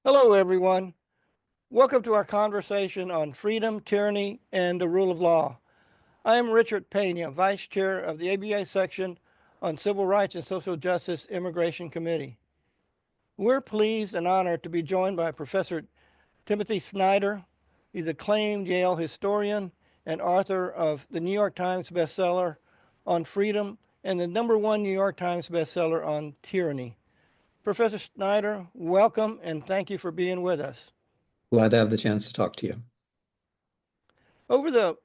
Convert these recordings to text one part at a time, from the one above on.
Hello, everyone. Welcome to our conversation on freedom, tyranny, and the rule of law. I am Richard Peña, Vice Chair of the ABA section on Civil Rights and Social Justice Immigration Committee. We're pleased and honored to be joined by Professor Timothy Snyder. He's acclaimed Yale historian and author of the New York Times bestseller on freedom and the #1 New York Times bestseller on tyranny. Professor Snyder, welcome and thank you for being with us. Glad to have the chance to talk to you. Over the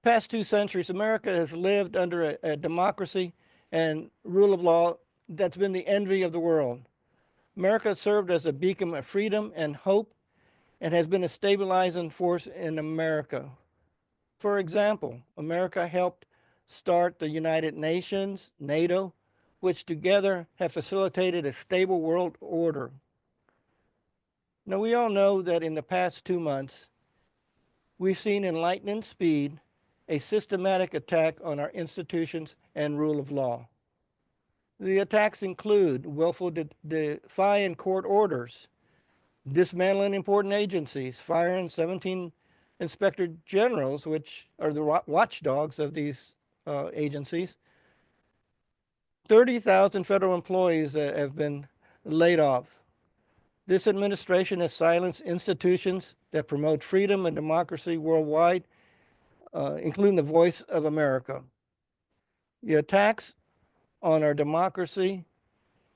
past 2 centuries, America has lived under a democracy and rule of law that's been the envy of the world. America served as a beacon of freedom and hope and has been a stabilizing force in America. For example, America helped start the United Nations, NATO, which together have facilitated a stable world order. Now, we all know that in the past 2 months, we've seen in lightning speed a systematic attack on our institutions and rule of law. The attacks include willful defying court orders, dismantling important agencies, firing 17 inspector generals, which are the watchdogs of these agencies. 30,000 federal employees have been laid off. This administration has silenced institutions that promote freedom and democracy worldwide, including the Voice of America. The attacks on our democracy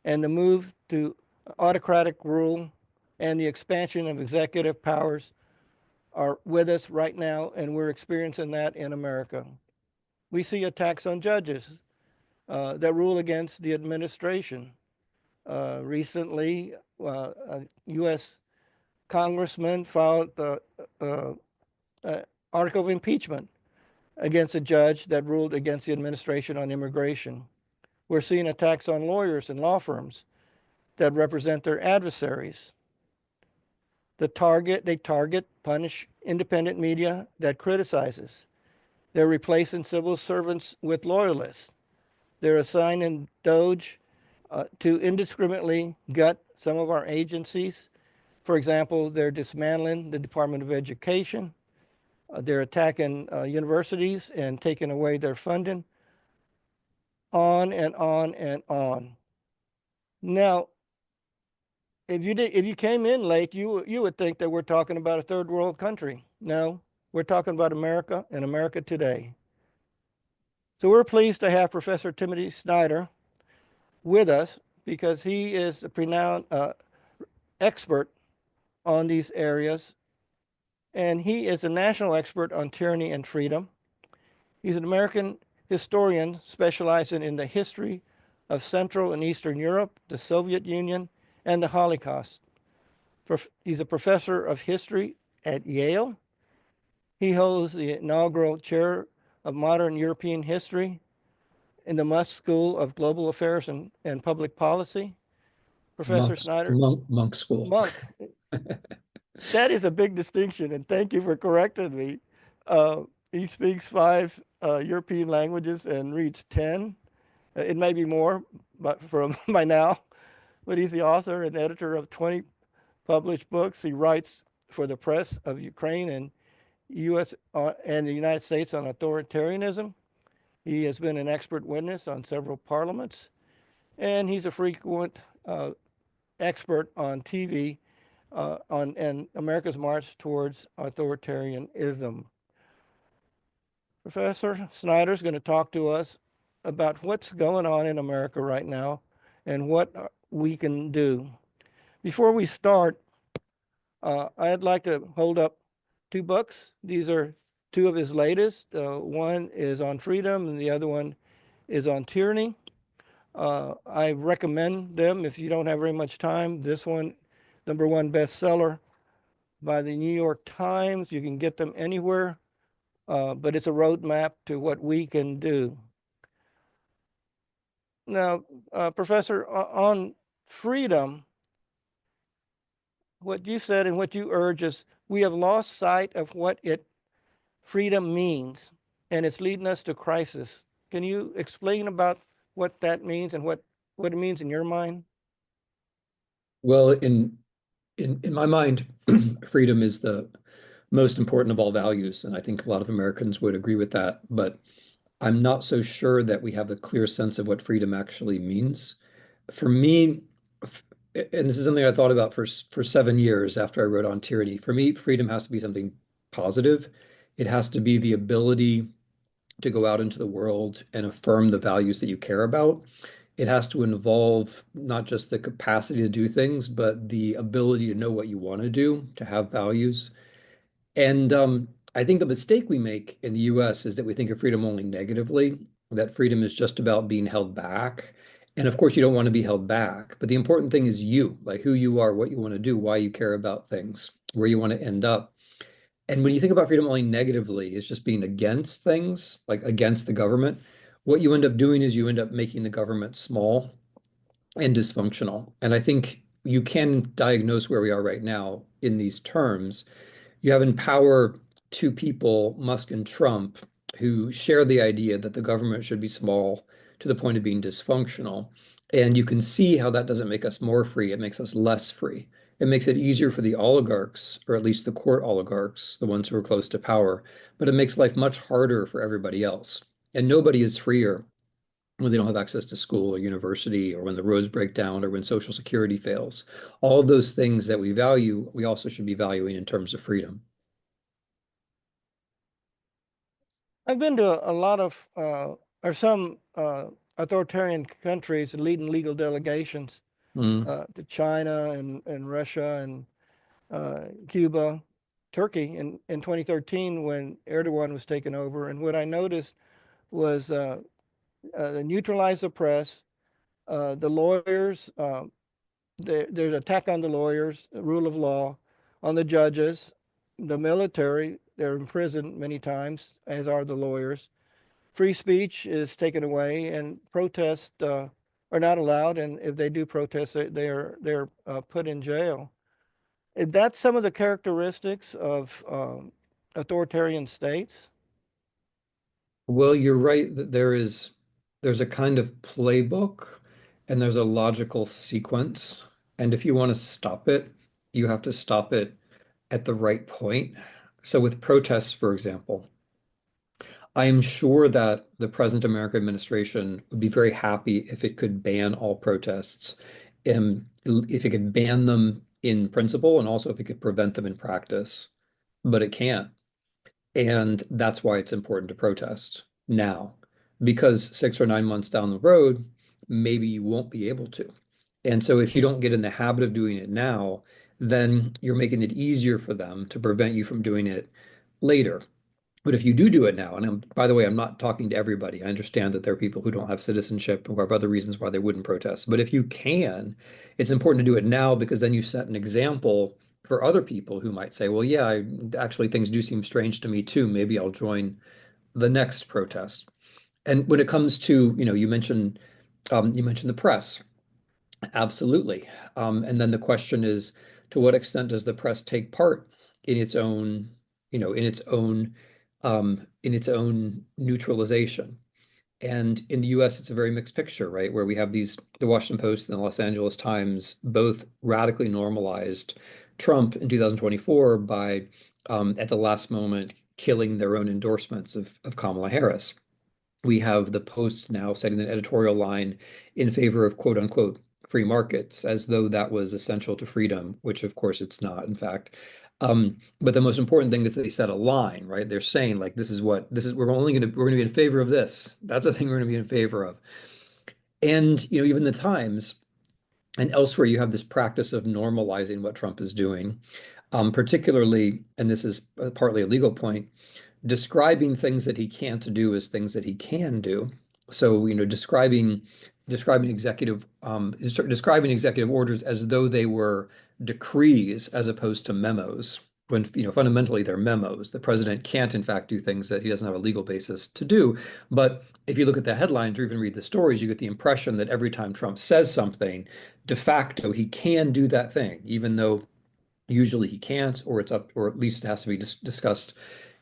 and the move to autocratic rule and the expansion of executive powers are with us right now, and we're experiencing that in America. We see attacks on judges that rule against the administration. Recently, a U.S. congressman filed an article of impeachment against a judge that ruled against the administration on immigration. We're seeing attacks on lawyers and law firms that represent their adversaries. They target, punish independent media that criticizes. They're replacing civil servants with loyalists. They're assigning DOJ to indiscriminately gut some of our agencies. For example, they're dismantling the Department of Education. They're attacking universities and taking away their funding. On and on and on. Now, if you came in late, you would think that we're talking about a third world country. No, we're talking about America and America today. So we're pleased to have Professor Timothy Snyder with us because he is a renowned expert on these areas, and he is a national expert on tyranny and freedom. He's an American historian specializing in the history of Central and Eastern Europe, the Soviet Union, and the Holocaust. He's a professor of history at Yale. He holds the inaugural chair of modern European history in the Musk School of Global Affairs and Public Policy. Professor Snyder. Monk School. Monk. That is a big distinction, and thank you for correcting me. He speaks 5 European languages and reads 10. It may be more, but from by now. But he's the author and editor of 20 published books. He writes for the press of Ukraine and U.S. And the United States on authoritarianism. He has been an expert witness on several parliaments, and he's a frequent expert on TV on America's march towards authoritarianism. Professor Snyder is going to talk to us about what's going on in America right now and what we can do. Before we start, I'd like to hold up 2 books. These are 2 of his latest. One is on freedom and the other one is on tyranny. I recommend them if you don't have very much time. This one, #1 bestseller by the New York Times. You can get them anywhere, but it's a roadmap to what we can do. Now, Professor, on freedom, what you said and what you urge is we have lost sight of what freedom means, and it's leading us to crisis. Can you explain about what that means and what it means in your mind? Well, in in my mind, freedom is the most important of all values, and I think a lot of Americans would agree with that. But I'm not so sure that we have a clear sense of what freedom actually means. For me, and this is something I thought about for 7 years after I wrote on tyranny. For me, freedom has to be something positive. It has to be the ability to go out into the world and affirm the values that you care about. It has to involve not just the capacity to do things, but the ability to know what you want to do, to have values. And I think the mistake we make in the US is that we think of freedom only negatively, that freedom is just about being held back. And of course, you don't want to be held back. But the important thing is you, like who you are, what you want to do, why you care about things, where you want to end up. And when you think about freedom only negatively, it's just being against things, like against the government. What you end up doing is you end up making the government small and dysfunctional. And I think you can diagnose where we are right now in these terms. You have in power two people, Musk and Trump, who share the idea that the government should be small to the point of being dysfunctional. And you can see how that doesn't make us more free, it makes us less free. It makes it easier for the oligarchs, or at least the court oligarchs, the ones who are close to power, but it makes life much harder for everybody else. And nobody is freer when they don't have access to school or university, or when the roads break down, or when Social Security fails. All of those things that we value, we also should be valuing in terms of freedom. I've been to a lot of, or some authoritarian countries leading legal delegations Mm. to China and Russia and Cuba, Turkey in 2013 when Erdogan was taken over. And what I noticed was neutralize the press, the lawyers, there's attack on the lawyers, the rule of law, on the judges, the military, they're imprisoned many times, as are the lawyers. Free speech is taken away, and protests are not allowed. And if they do protest, they're put in jail. That's some of the characteristics of authoritarian states. Well, you're right that there's a kind of playbook and there's a logical sequence. And if you want to stop it, you have to stop it at the right point. So with protests, for example, I am sure that the present American administration would be very happy if it could ban all protests, if it could ban them in principle and also if it could prevent them in practice. But it can't. And that's why it's important to protest now, because 6 or 9 months down the road, maybe you won't be able to. And so if you don't get in the habit of doing it now, then you're making it easier for them to prevent you from doing it later. But if you do it now, and by the way, I'm not talking to everybody. I understand that there are people who don't have citizenship who have other reasons why they wouldn't protest. But if you can, it's important to do it now because then you set an example for other people who might say, well, yeah, actually things do seem strange to me too. Maybe I'll join the next protest. And when it comes to, you mentioned the press. Absolutely. And then the question is, to what extent does the press take part in its own, in its own neutralization? And in the US, it's a very mixed picture, right? Where we have the Washington Post and the Los Angeles Times both radically normalized Trump in 2024 by, at the last moment, killing their own endorsements of Kamala Harris. We have the Post now setting an editorial line in favor of quote unquote free markets, as though that was essential to freedom, which of course it's not, in fact. But the most important thing is that they set a line, right? They're saying like we're gonna be in favor of this. That's the thing we're gonna be in favor of. And even the Times and elsewhere, you have this practice of normalizing what Trump is doing, particularly, and this is partly a legal point, describing things that he can't do as things that he can do. So, describing describing executive orders as though they were decrees as opposed to memos, when fundamentally they're memos. The president can't, in fact, do things that he doesn't have a legal basis to do. But if you look at the headlines or even read the stories, you get the impression that every time Trump says something, de facto, he can do that thing, even though usually he can't, or it's up, or at least it has to be discussed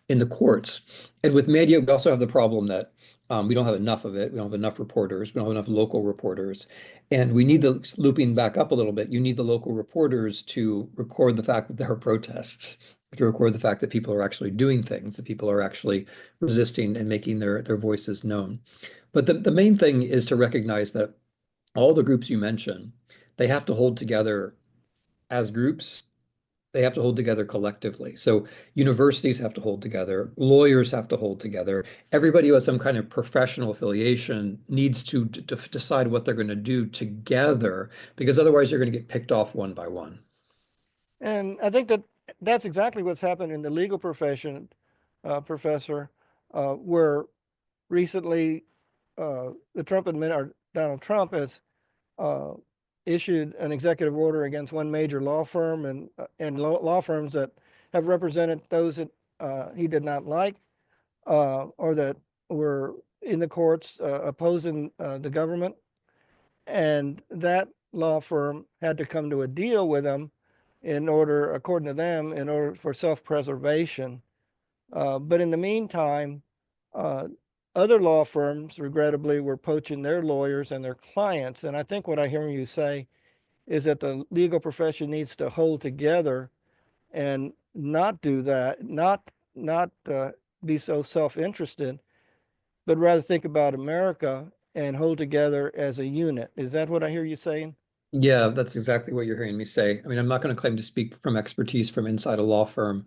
in the courts. And with media, we also have the problem that We don't have enough of it. We don't have enough reporters. We don't have enough local reporters. And we need the, looping back up a little bit, you need the local reporters to record the fact that there are protests, to record the fact that people are actually doing things, that people are actually resisting and making their voices known. But the main thing is to recognize that all the groups you mentioned, they have to hold together as groups. They have to hold together collectively. So universities have to hold together, lawyers have to hold together. Everybody who has some kind of professional affiliation needs to decide what they're going to do together, because otherwise you're going to get picked off one by one. And I think that that's exactly what's happened in the legal profession, Professor, where recently the Trump or Donald Trump has uh, issued an executive order against one major law firm and law firms that have represented those that he did not like or that were in the courts opposing the government. And that law firm had to come to a deal with him in order, according to them, in order for self-preservation. But in the meantime, uh, other law firms, regrettably, were poaching their lawyers and their clients. And I think what I hear you say is that the legal profession needs to hold together and not do that, not be so self-interested, but rather think about America and hold together as a unit. Is that what I hear you saying? Yeah, that's exactly what you're hearing me say. I mean, I'm not going to claim to speak from expertise from inside a law firm,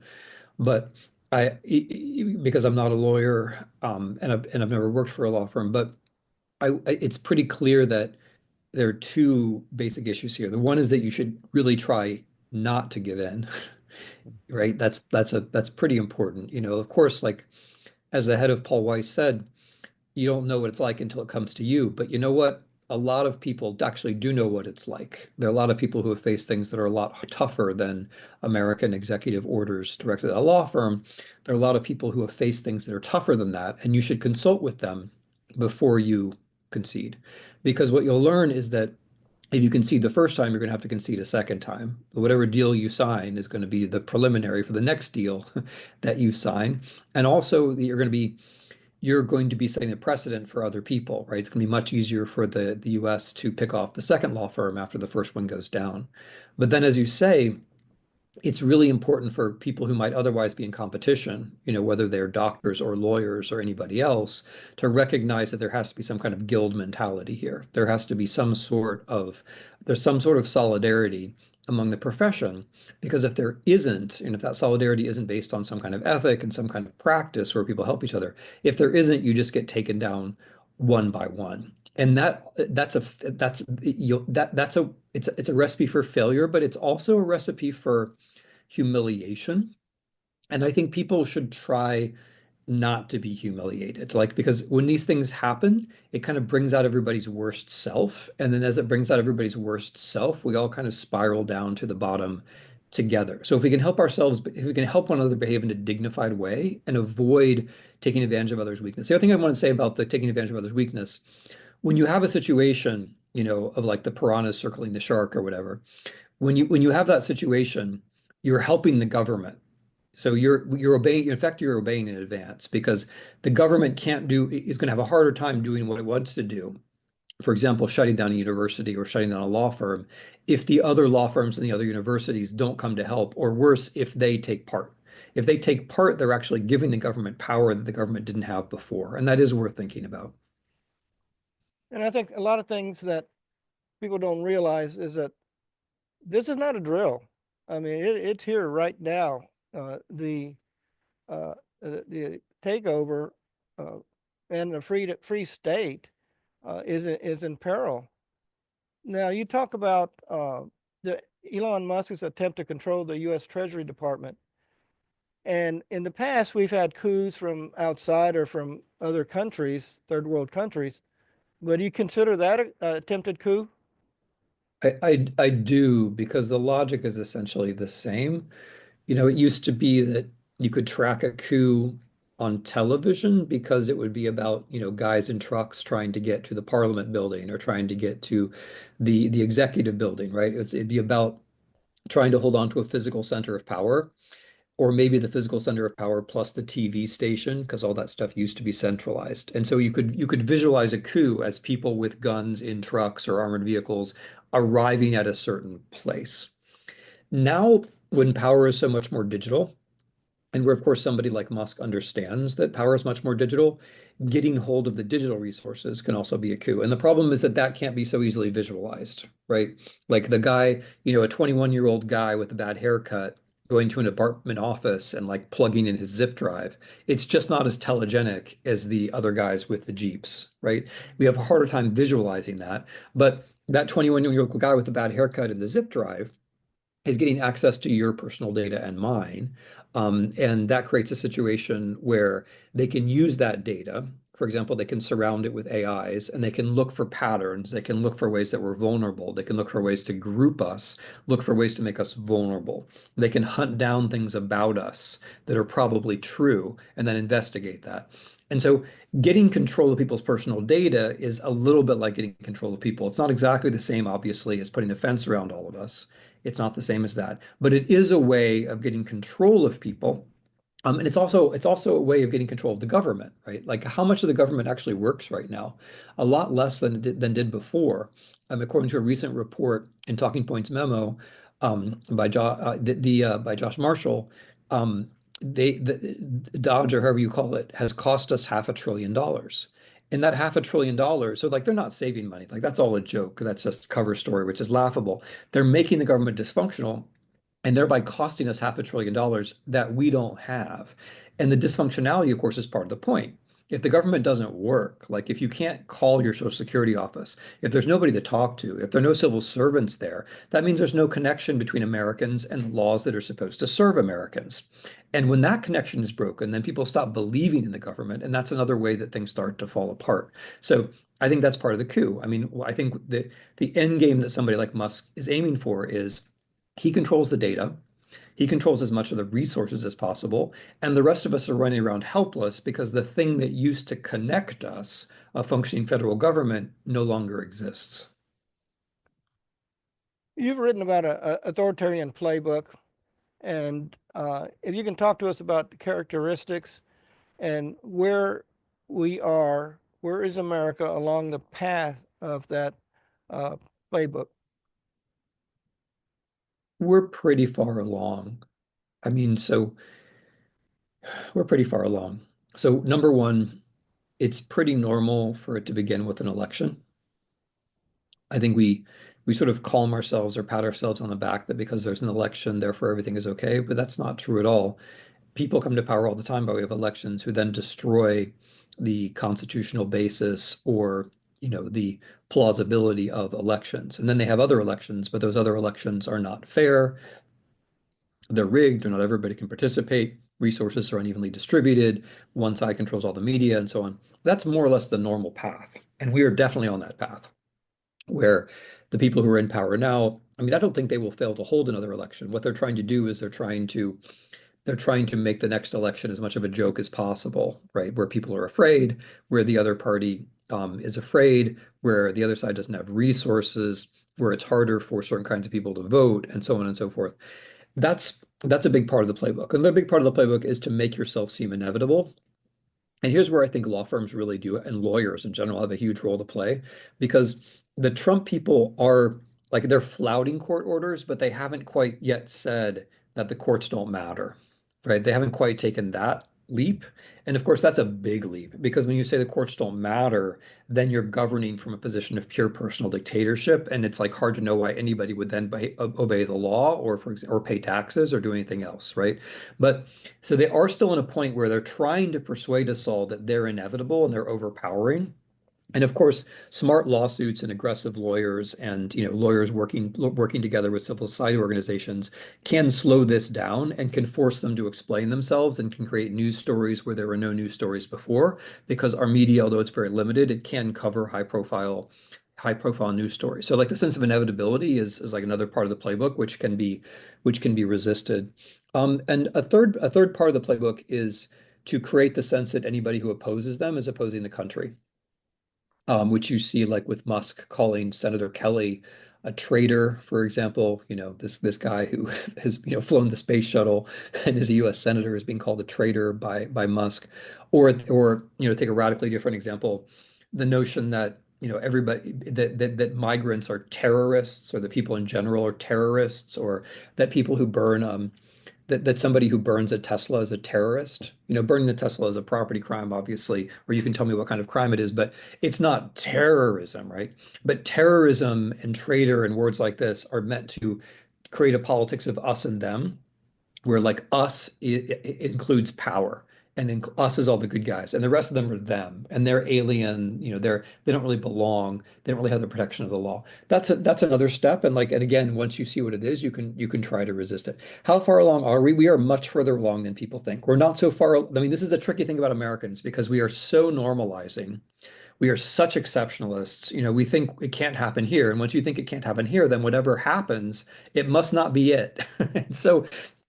but because I'm not a lawyer, and I've never worked for a law firm, but it's pretty clear that there are two basic issues here. The one is that you should really try not to give in, right? That's pretty important. You know, of course, like as the head of Paul Weiss said, you don't know what it's like until it comes to you. But you know what? A lot of people actually do know what it's like. There are a lot of people who have faced things that are a lot tougher than American executive orders directed at a law firm. There are a lot of people who have faced things that are tougher than that, and you should consult with them before you concede. Because what you'll learn is that if you concede the first time, you're going to have to concede a second time. Whatever deal you sign is going to be the preliminary for the next deal that you sign. And also, you're going to be setting a precedent for other people, right? It's going to be much easier for the US to pick off the second law firm after the first one goes down. But then, as you say, it's really important for people who might otherwise be in competition, you know, whether they're doctors or lawyers or anybody else, to recognize that there has to be some kind of guild mentality here. There has to be there's some sort of solidarity among the profession, because if there isn't, and if that solidarity isn't based on some kind of ethic and some kind of practice where people help each other, if there isn't, you just get taken down one by one. And it's a recipe for failure, but it's also a recipe for humiliation. And I think people should try not to be humiliated. Like, because when these things happen, it kind of brings out everybody's worst self. And then as it brings out everybody's worst self, we all kind of spiral down to the bottom together. So if we can help ourselves, if we can help one another behave in a dignified way and avoid taking advantage of others' weakness. The other thing I want to say about the taking advantage of others' weakness, when you have a situation, you know, of like the piranhas circling the shark or whatever, when you have that situation, you're helping the government. So you're obeying, in fact, you're obeying in advance, because the government is going to have a harder time doing what it wants to do. For example, shutting down a university or shutting down a law firm, if the other law firms and the other universities don't come to help, or worse, if they take part. If they take part, they're actually giving the government power that the government didn't have before. And that is worth thinking about. And I think a lot of things that people don't realize is that this is not a drill. I mean, it's here right now. The takeover and the free state is in peril. Now, you talk about the Elon Musk's attempt to control the U.S. Treasury Department. And in the past, we've had coups from outside or from other countries, third world countries. But do you consider that a attempted coup? I do, because the logic is essentially the same. You know, it used to be that you could track a coup on television because it would be about, you know, guys in trucks trying to get to the Parliament building or trying to get to the executive building, right? It'd be about trying to hold on to a physical center of power, or maybe the physical center of power plus the TV station, because all that stuff used to be centralized. And so you could visualize a coup as people with guns in trucks or armored vehicles arriving at a certain place. Now, when power is so much more digital, and where, of course, somebody like Musk understands that power is much more digital, getting hold of the digital resources can also be a coup. And the problem is that that can't be so easily visualized, right? Like the guy, a 21-year-old guy with a bad haircut going to an apartment office and like plugging in his zip drive. It's just not as telegenic as the other guys with the Jeeps, right? We have a harder time visualizing that. But that 21-year-old guy with the bad haircut and the zip drive is getting access to your personal data and mine. And that creates a situation where they can use that data. For example, they can surround it with AIs and they can look for patterns. They can look for ways that we're vulnerable. They can look for ways to group us, look for ways to make us vulnerable. They can hunt down things about us that are probably true and then investigate that. And so getting control of people's personal data is a little bit like getting control of people. It's not exactly the same, obviously, as putting a fence around all of us. It's not the same as that, but it is a way of getting control of people. And it's also a way of getting control of the government, right? Like how much of the government actually works right now? A lot less than did before. According to a recent report in Talking Points memo by Josh Marshall, the Dodge or however you call it has cost us $500 billion. And that $500 billion, so like they're not saving money. Like that's all a joke. That's just a cover story, which is laughable. They're making the government dysfunctional and thereby costing us $500 billion that we don't have. And the dysfunctionality, of course, is part of the point. If the government doesn't work, like if you can't call your Social Security office, if there's nobody to talk to, if there are no civil servants there, that means there's no connection between Americans and laws that are supposed to serve Americans. And when that connection is broken, then people stop believing in the government, and that's another way that things start to fall apart. So I think that's part of the coup. I mean, I think the end game that somebody like Musk is aiming for is he controls the data. He controls as much of the resources as possible. And the rest of us are running around helpless because the thing that used to connect us, a functioning federal government, no longer exists. You've written about a authoritarian playbook, and if you can talk to us about the characteristics and where is America along the path of that uh, playbook? We're pretty far along. I mean, so we're pretty far along. So, number one, it's pretty normal for it to begin with an election. I think we sort of calm ourselves or pat ourselves on the back that because there's an election, therefore everything is okay. But that's not true at all. People come to power all the time by way of elections who then destroy the constitutional basis or the plausibility of elections. And then they have other elections, but those other elections are not fair. They're rigged, or not everybody can participate. Resources are unevenly distributed. One side controls all the media and so on. That's more or less the normal path. And we are definitely on that path where the people who are in power now, I mean, I don't think they will fail to hold another election. What they're trying to do is they're trying to make the next election as much of a joke as possible, right? Where people are afraid, where the other party is afraid, where the other side doesn't have resources, where it's harder for certain kinds of people to vote, and so on and so forth. That's a big part of the playbook. Another big part of the playbook is to make yourself seem inevitable. And here's where I think law firms really do it, and lawyers in general have a huge role to play, because the Trump people are like they're flouting court orders, but they haven't quite yet said that the courts don't matter, right? They haven't quite taken that leap. And of course, that's a big leap because when you say the courts don't matter, then you're governing from a position of pure personal dictatorship, and it's like hard to know why anybody would then obey the law or or pay taxes or do anything else, right? But so they are still in a point where they're trying to persuade us all that they're inevitable and they're overpowering. And of course, smart lawsuits and aggressive lawyers and lawyers working together with civil society organizations can slow this down and can force them to explain themselves and can create news stories where there were no news stories before because our media, although it's very limited, it can cover high profile news stories. So like the sense of inevitability is like another part of the playbook which can be resisted. And a third part of the playbook is to create the sense that anybody who opposes them is opposing the country, which you see like with Musk calling Senator Kelly a traitor, for example, this guy who has flown the space shuttle and is a U.S. senator is being called a traitor by Musk, or take a radically different example, the notion that everybody that migrants are terrorists, or that people in general are terrorists, or that people who burn that somebody who burns a Tesla is a terrorist. Burning the Tesla is a property crime, obviously, or you can tell me what kind of crime it is, but it's not terrorism, right? But terrorism and traitor and words like this are meant to create a politics of us and them, where like us it includes power, and us is all the good guys, and the rest of them are them, and they're alien. They don't really belong. They don't really have the protection of the law. That's another step, and again, once you see what it is, you can try to resist it. How far along are we? We are much further along than people think. We're not so far. I mean, this is the tricky thing about Americans, because we are so normalizing. We are such exceptionalists. We think it can't happen here. And once you think it can't happen here, then whatever happens, it must not be it.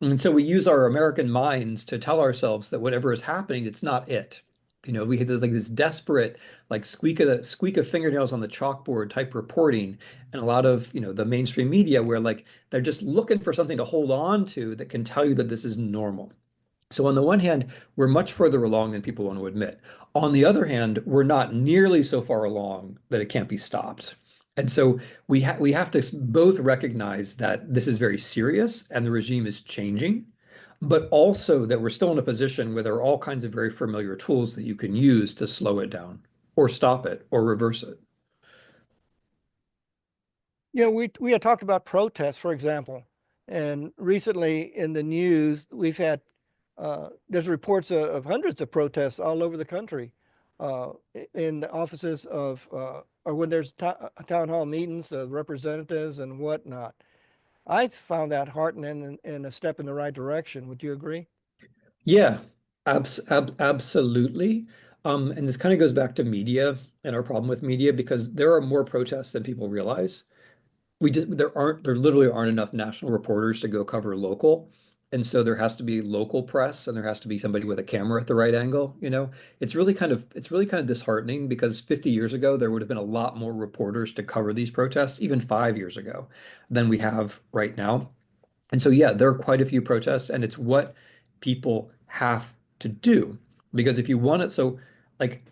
And so we use our American minds to tell ourselves that whatever is happening, it's not it. We had like this desperate, like squeak of fingernails on the chalkboard type reporting, and a lot of, the mainstream media, where like they're just looking for something to hold on to that can tell you that this is normal. So on the one hand, we're much further along than people want to admit. On the other hand, we're not nearly so far along that it can't be stopped. And so we have to both recognize that this is very serious and the regime is changing, but also that we're still in a position where there are all kinds of very familiar tools that you can use to slow it down or stop it or reverse it. We had talked about protests, for example, and recently in the news, we've had there's reports of hundreds of protests all over the country in the offices of, or when there's town hall meetings of representatives and whatnot. I found that heartening and a step in the right direction. Would you agree? Yeah, absolutely. And this kind of goes back to media and our problem with media, because there are more protests than people realize. There literally aren't enough national reporters to go cover local. And so there has to be local press, and there has to be somebody with a camera at the right angle. It's really kind of disheartening, because 50 years ago there would have been a lot more reporters to cover these protests, even 5 years ago, than we have right now. And so, yeah, there are quite a few protests, and it's what people have to do. Because if you want it, so like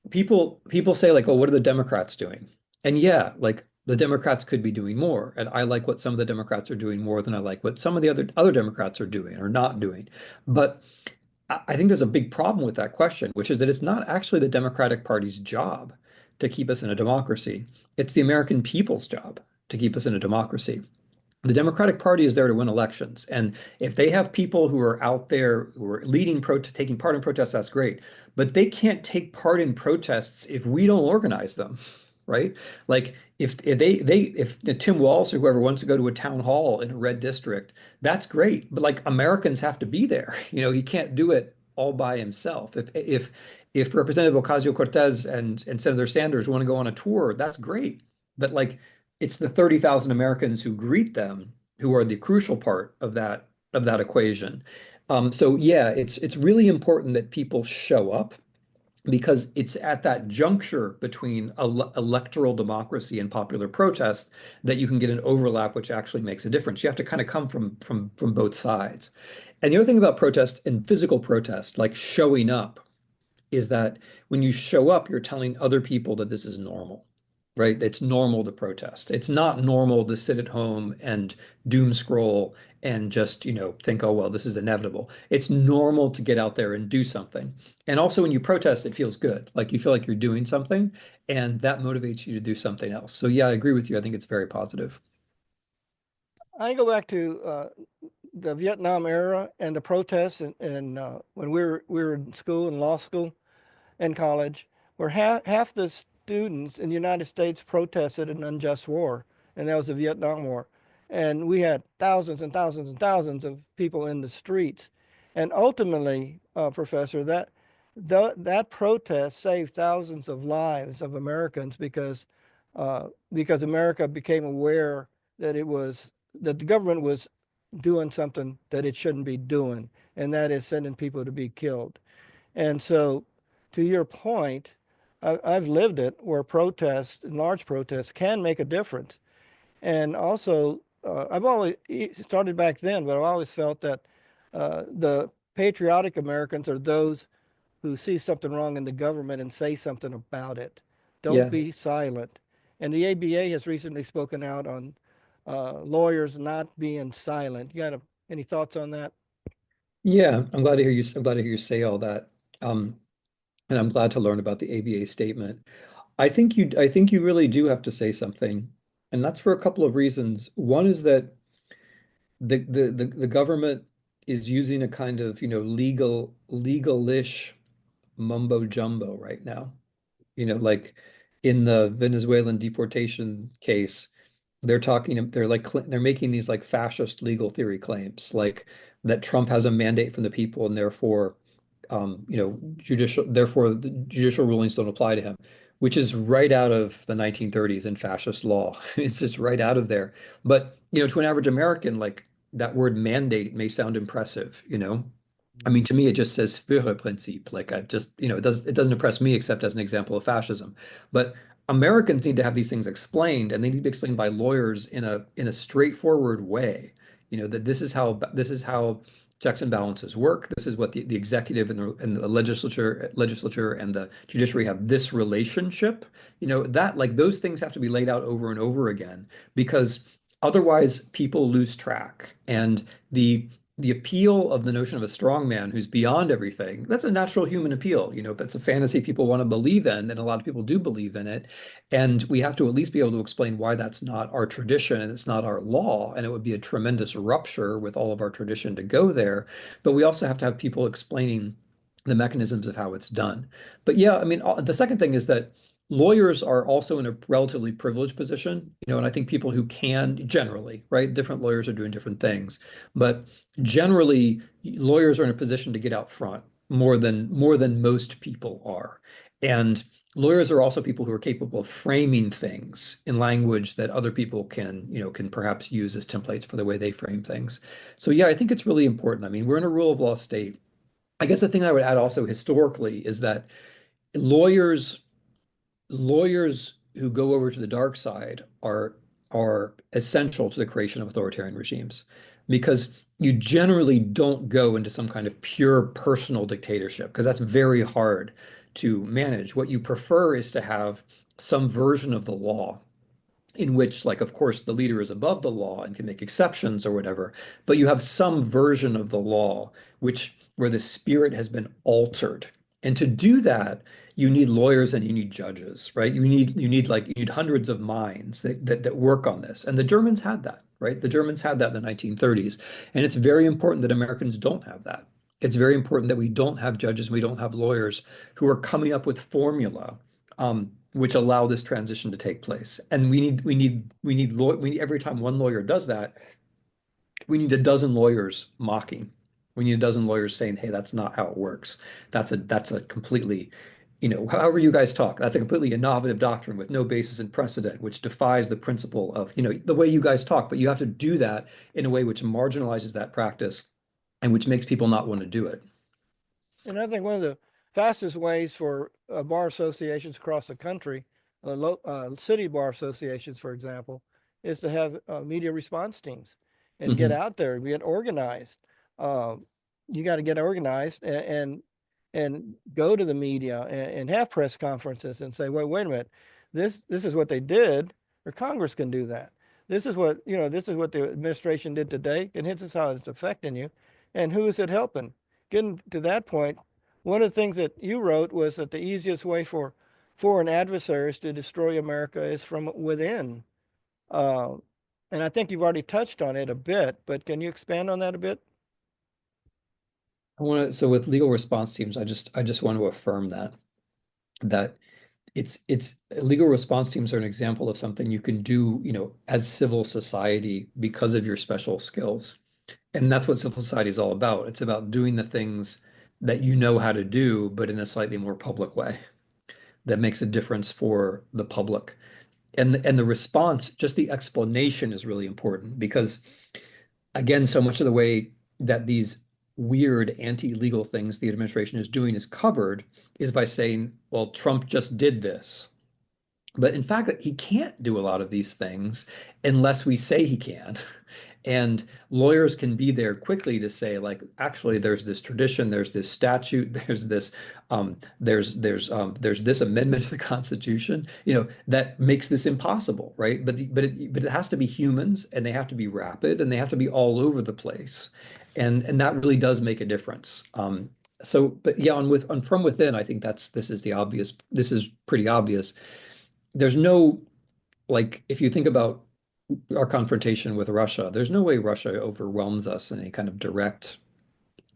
people say like, oh, what are the Democrats doing? And yeah, like the Democrats could be doing more. And I like what some of the Democrats are doing more than I like what some of the other Democrats are doing or not doing. But I think there's a big problem with that question, which is that it's not actually the Democratic Party's job to keep us in a democracy. It's the American people's job to keep us in a democracy. The Democratic Party is there to win elections. And if they have people who are out there who are taking part in protests, that's great. But they can't take part in protests if we don't organize them, right? Like if Tim Walz or whoever wants to go to a town hall in a red district, that's great. But like Americans have to be there. He can't do it all by himself. If Representative Ocasio-Cortez and Senator Sanders want to go on a tour, that's great. But like it's the 30,000 Americans who greet them who are the crucial part of that equation. So yeah, it's really important that people show up, because it's at that juncture between electoral democracy and popular protest that you can get an overlap which actually makes a difference. You have to kind of come from both sides. And the other thing about protest and physical protest, like showing up, is that when you show up, you're telling other people that this is normal, right? It's normal to protest. It's not normal to sit at home and doom scroll and just, think, oh, well, this is inevitable. It's normal to get out there and do something. And also when you protest, it feels good. Like you feel like you're doing something, and that motivates you to do something else. So yeah, I agree with you. I think it's very positive. I go back to the Vietnam era and the protests, and when we were in school, in law school and college, where half the students in the United States protested an unjust war, and that was the Vietnam War. And we had thousands and thousands and thousands of people in the streets. And ultimately, Professor, that protest saved thousands of lives of Americans because America became aware that that the government was doing something that it shouldn't be doing, and that is sending people to be killed. And so, to your point, I've lived it where protests, large protests, can make a difference. And also, I've always started back then, but I've always felt that the patriotic Americans are those who see something wrong in the government and say something about it. Don't Yeah. be silent. And the ABA has recently spoken out on lawyers not being silent. You got any thoughts on that? Yeah, I'm glad to hear you say all that. Um, and I'm glad to learn about the ABA statement. I think you really do have to say something, and that's for a couple of reasons. One is that the government is using a kind of, legalish mumbo jumbo right now. Like in the Venezuelan deportation case, they're making these like fascist legal theory claims, like that Trump has a mandate from the people and therefore the judicial rulings don't apply to him, which is right out of the 1930s in fascist law. It's just right out of there. But, to an average American, like that word mandate may sound impressive. I mean, to me, it just says Führerprinzip. Like I just, it doesn't impress me except as an example of fascism. But Americans need to have these things explained, and they need to be explained by lawyers in a straightforward way. That this is how checks and balances work. This is what the executive and the legislature and the judiciary have this relationship. That like those things have to be laid out over and over again because otherwise people lose track. And the appeal of the notion of a strong man who's beyond everything, that's a natural human appeal. That's a fantasy people want to believe in, and a lot of people do believe in it. And we have to at least be able to explain why that's not our tradition and it's not our law. And it would be a tremendous rupture with all of our tradition to go there. But we also have to have people explaining the mechanisms of how it's done. But yeah, I mean, the second thing is that lawyers are also in a relatively privileged position, and I think people who can generally, right? Different lawyers are doing different things, but generally lawyers are in a position to get out front more than most people are. And lawyers are also people who are capable of framing things in language that other people can perhaps use as templates for the way they frame things. So yeah, I think it's really important. I mean, we're in a rule of law state. I guess the thing I would add also historically is that lawyers lawyers who go over to the dark side are essential to the creation of authoritarian regimes because you generally don't go into some kind of pure personal dictatorship because that's very hard to manage. What you prefer is to have some version of the law in which, like, of course, the leader is above the law and can make exceptions or whatever, but you have some version of the law which where the spirit has been altered. And to do that, you need lawyers and you need judges, right? You need hundreds of minds that work on this. And the Germans had that, right? The Germans had that in the 1930s. And it's very important that Americans don't have that. It's very important that we don't have judges, we don't have lawyers who are coming up with formula which allow this transition to take place. And every time one lawyer does that, we need a dozen lawyers mocking. We need a dozen lawyers saying, "Hey, that's not how it works. That's a completely, however you guys talk, that's a completely innovative doctrine with no basis in precedent, which defies the principle of, the way you guys talk. But you have to do that in a way which marginalizes that practice and which makes people not want to do it." And I think one of the fastest ways for bar associations across the country, city bar associations, for example, is to have media response teams and get Mhm. out there, get organized. Uh, you got to get organized and go to the media and have press conferences and say, wait a minute, this is what they did, or Congress can do that. This is what the administration did today, and this is how it's affecting you, and who is it helping? Getting to that point, one of the things that you wrote was that the easiest way for foreign adversaries to destroy America is from within. Uh, and I think you've already touched on it a bit, but can you expand on that a bit? So with legal response teams, I just want to affirm that it's legal response teams are an example of something you can do, as civil society because of your special skills. And that's what civil society is all about. It's about doing the things that you know how to do, but in a slightly more public way that makes a difference for the public. And the response, just the explanation is really important because again, so much of the way that these weird anti-legal things the administration is doing is covered is by saying, well, Trump just did this. But in fact, he can't do a lot of these things unless we say he can. And lawyers can be there quickly to say, like, actually, there's this tradition, there's this statute, there's this amendment to the Constitution, that makes this impossible, right? But it has to be humans, and they have to be rapid, and they have to be all over the place, and that really does make a difference. But yeah, from within, I think this is the obvious. This is pretty obvious. There's no, like, if you think about our confrontation with Russia, there's no way Russia overwhelms us in any kind of direct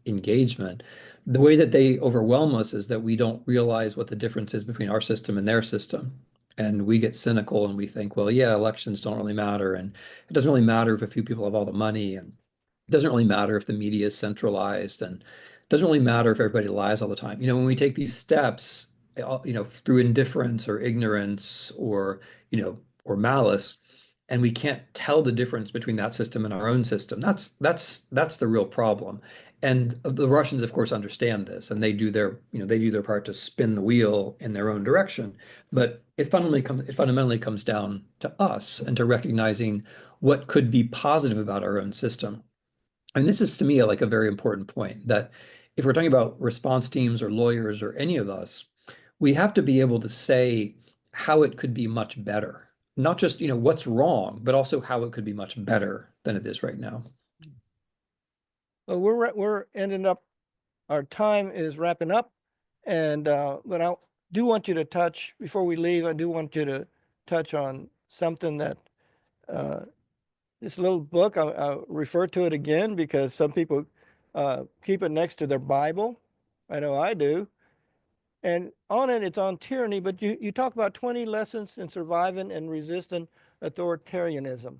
engagement. The way that they overwhelm us is that we don't realize what the difference is between our system and their system. And we get cynical and we think, well, yeah, elections don't really matter. And it doesn't really matter if a few people have all the money. And it doesn't really matter if the media is centralized. And it doesn't really matter if everybody lies all the time. When we take these steps, through indifference or ignorance or malice, and we can't tell the difference between that system and our own system. That's the real problem. And the Russians, of course, understand this, and they do their part to spin the wheel in their own direction. But it fundamentally comes down to us and to recognizing what could be positive about our own system. And this is, to me, like a very important point, that if we're talking about response teams or lawyers or any of us, we have to be able to say how it could be much better. Not just, what's wrong, but also how it could be much better than it is right now. Well, we're ending up, our time is wrapping up, and but I do want you to touch, before we leave, I do want you to touch on something that this little book, I'll refer to it again because some people keep it next to their Bible. I know I do. And on it, it's on tyranny, but you talk about 20 lessons in surviving and resisting authoritarianism.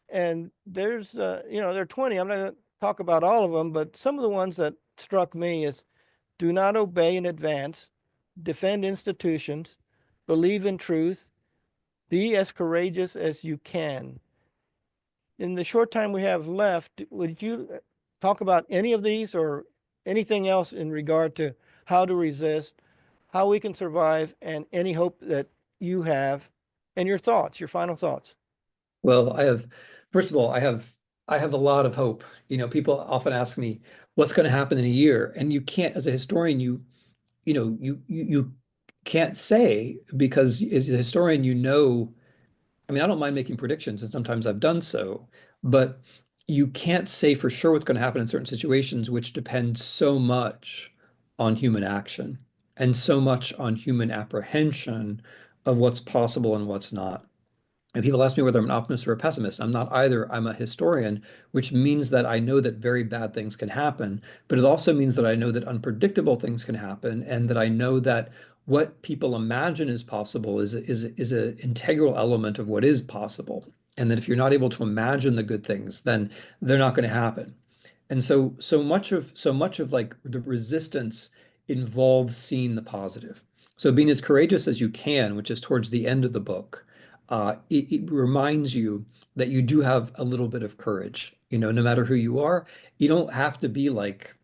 And there's, there are 20. I'm not going to talk about all of them, but some of the ones that struck me is do not obey in advance, defend institutions, believe in truth, be as courageous as you can. In the short time we have left, would you talk about any of these or anything else in regard to how to resist, how we can survive, and any hope that you have, and your thoughts, your final thoughts? Well, first of all, I have a lot of hope. People often ask me, what's going to happen in a year? And you can't, as a historian, you can't say, because as a historian, I mean, I don't mind making predictions, and sometimes I've done so, but you can't say for sure what's going to happen in certain situations, which depend so much on human action and so much on human apprehension of what's possible and what's not. And people ask me whether I'm an optimist or a pessimist. I'm not either. I'm a historian, which means that I know that very bad things can happen, but it also means that I know that unpredictable things can happen, and that I know that what people imagine is possible is an integral element of what is possible. And that if you're not able to imagine the good things, then they're not going to happen. And so much of like the resistance involves seeing the positive. So being as courageous as you can, which is towards the end of the book, it reminds you that you do have a little bit of courage. No matter who you are, you don't have to be like,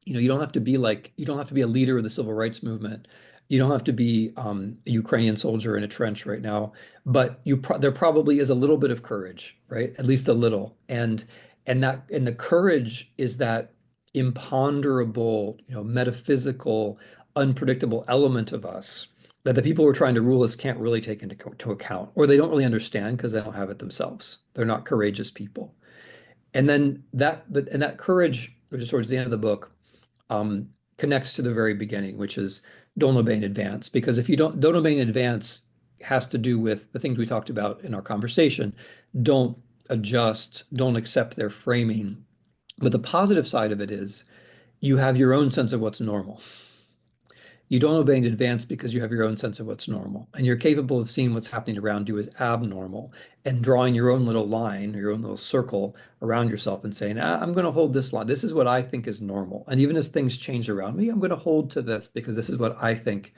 you don't have to be a leader of the civil rights movement. You don't have to be a Ukrainian soldier in a trench right now, but there probably is a little bit of courage, right? At least a little. And the courage is that imponderable, metaphysical, unpredictable element of us that the people who are trying to rule us can't really take into account, or they don't really understand because they don't have it themselves. They're not courageous people. And then that courage, which is towards the end of the book, connects to the very beginning, which is don't obey in advance. Because if you don't obey in advance, has to do with the things we talked about in our conversation. Don't adjust, don't accept their framing. But the positive side of it is you have your own sense of what's normal. You don't obey in advance because you have your own sense of what's normal, and you're capable of seeing what's happening around you as abnormal and drawing your own little line, your own little circle around yourself and saying, I'm going to hold this line. This is what I think is normal. And even as things change around me, I'm going to hold to this because this is what I think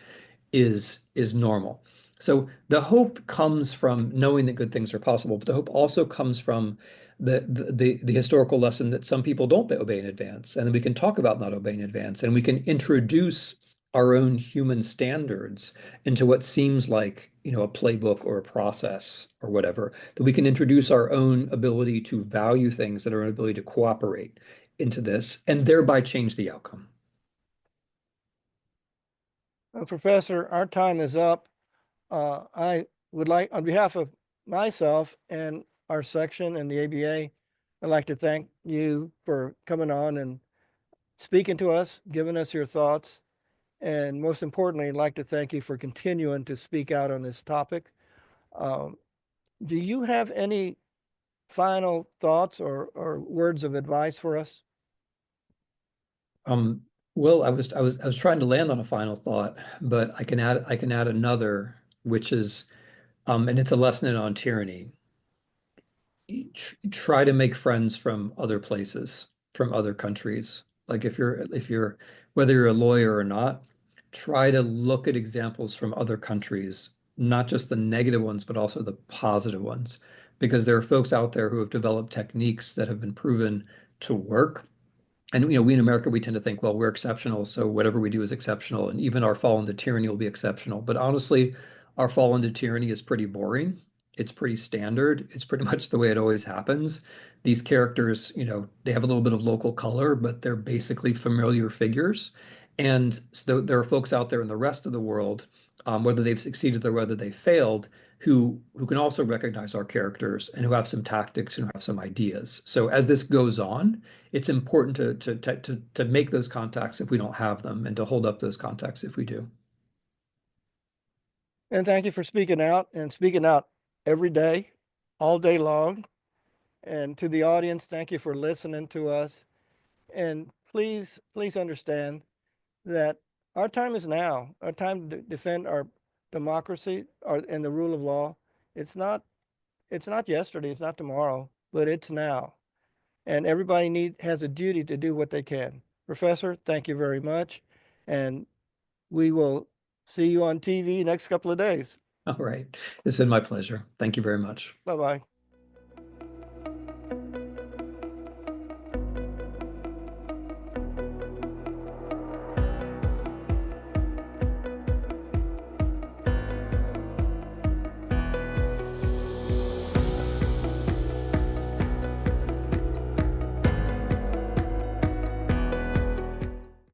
is normal. So the hope comes from knowing that good things are possible, but the hope also comes from the historical lesson that some people don't obey in advance, and then we can talk about not obeying in advance, and we can introduce our own human standards into what seems like, a playbook or a process or whatever, that we can introduce our own ability to value things, that our own ability to cooperate into this, and thereby change the outcome. Professor, our time is up. I would like, on behalf of myself and our section and the ABA, I'd like to thank you for coming on and speaking to us, giving us your thoughts. And most importantly, I'd like to thank you for continuing to speak out on this topic. Um, do you have any final thoughts or words of advice for us? Um, well, I was trying to land on a final thought, but I can add another, which is, and it's a lesson on tyranny. Try to make friends from other places, from other countries. Like if you're whether you're a lawyer or not, try to look at examples from other countries, not just the negative ones, but also the positive ones, because there are folks out there who have developed techniques that have been proven to work. And we in America, we tend to think, well, we're exceptional, so whatever we do is exceptional, and even our fall into tyranny will be exceptional. But honestly, our fall into tyranny is pretty boring. It's pretty standard. It's pretty much the way it always happens. These characters, they have a little bit of local color, but they're basically familiar figures. And so there are folks out there in the rest of the world, whether they've succeeded or whether they failed, who can also recognize our characters and who have some tactics and who have some ideas. So as this goes on, it's important to make those contacts if we don't have them, and to hold up those contacts if we do. And thank you for speaking out and speaking out every day, all day long. And to the audience, thank you for listening to us. And please understand that our time is now. Our time to defend our democracy and the rule of law. It's not yesterday, it's not tomorrow, but it's now. And everybody has a duty to do what they can. Professor, thank you very much. And we will see you on TV next couple of days. All right. It's been my pleasure. Thank you very much. Bye-bye.